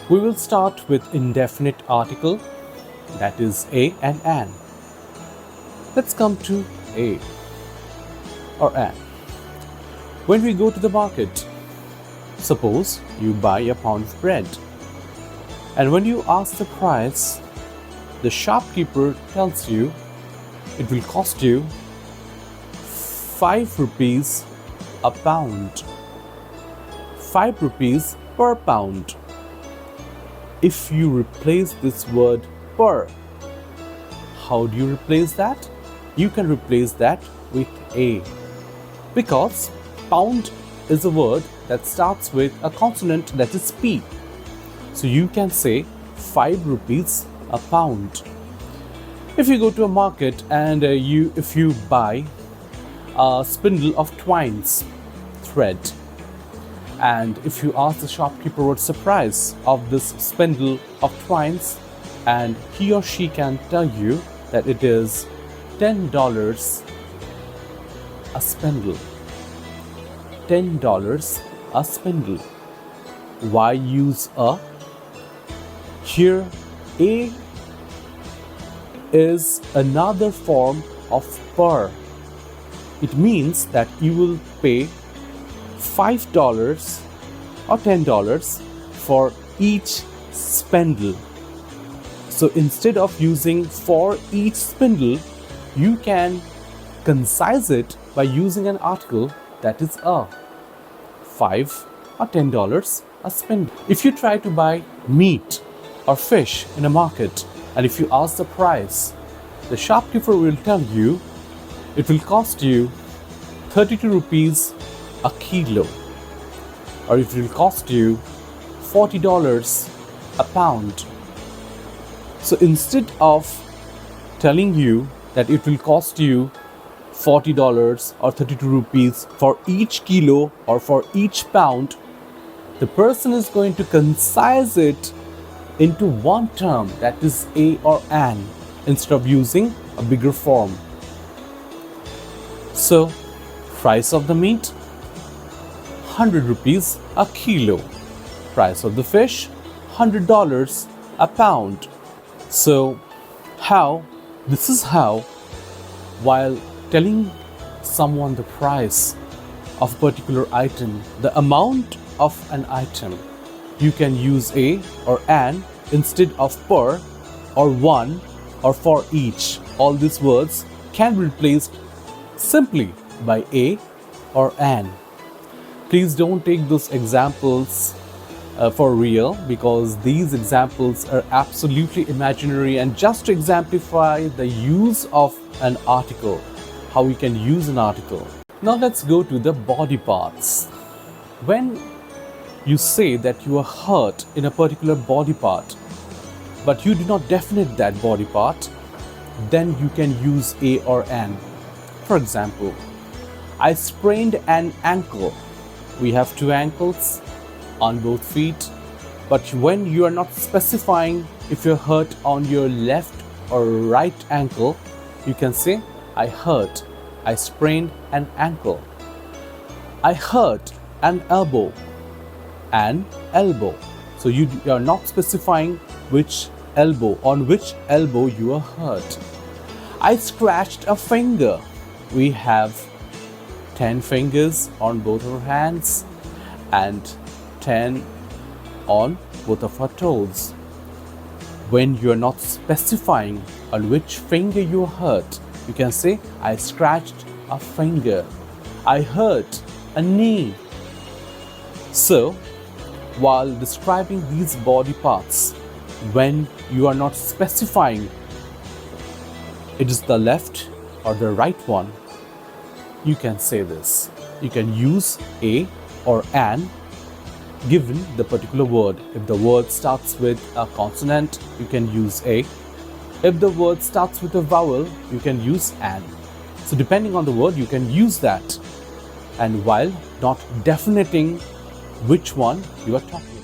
We will start with indefinite article, that is a and an. Let's come to a or an. When we go to the market, suppose you buy a pound of bread, and when you ask the price, the shopkeeper tells you it will cost you 5 rupees a pound. 5 rupees per pound. If you replace this word per, how do you replace that? You can replace that with a, because pound is a word that starts with a consonant that is P. So you can say 5 rupees a pound. If you go to a market and if you buy a spindle of twines, thread, and if you ask the shopkeeper what's the price of this spindle of twines, and he or she can tell you that it is $10 a spindle. $10 a spindle. Why use a? Here, a is another form of per. It means that you will pay $5 or $10 for each spindle. So instead of using for each spindle, you can concise it by using an article that is a. $5 or $10 a spindle. If you try to buy meat or fish in a market, and if you ask the price, the shopkeeper will tell you it will cost you 32 rupees a kilo, or it will cost you $40 a pound. So instead of telling you that it will cost you $40 or 32 rupees for each kilo or for each pound, the person is going to concise it into one term, that is a or an, instead of using a bigger form. So, price of the meat, 100 rupees a kilo. Price of the fish, $100 a pound. So, this is how, while telling someone the price of a particular item, the amount of an item, you can use a or an instead of per or one or for each. All these words can be replaced simply by a or an. Please don't take those examples for real, because these examples are absolutely imaginary and just to exemplify the use of an article, how we can use an article. Now let's go to the body parts. When you say that you are hurt in a particular body part, but you do not definite that body part, then you can use a or an. For example, I sprained an ankle. We have 2 ankles on both feet, but when you are not specifying if you're hurt on your left or right ankle, you can say I hurt, I sprained an ankle. I hurt an elbow. An elbow. So you are not specifying which elbow, on which elbow you are hurt. I scratched a finger. We have 10 fingers on both our hands and 10 on both of our toes. When you are not specifying on which finger you are hurt, you can say I scratched a finger. I hurt a knee. So, while describing these body parts, when you are not specifying it is the left or the right one, you can say this. You can use a or an given the particular word. If the word starts with a consonant, you can use a. If the word starts with a vowel, you can use an. So depending on the word, you can use that, and while not definiting which one you are talking about.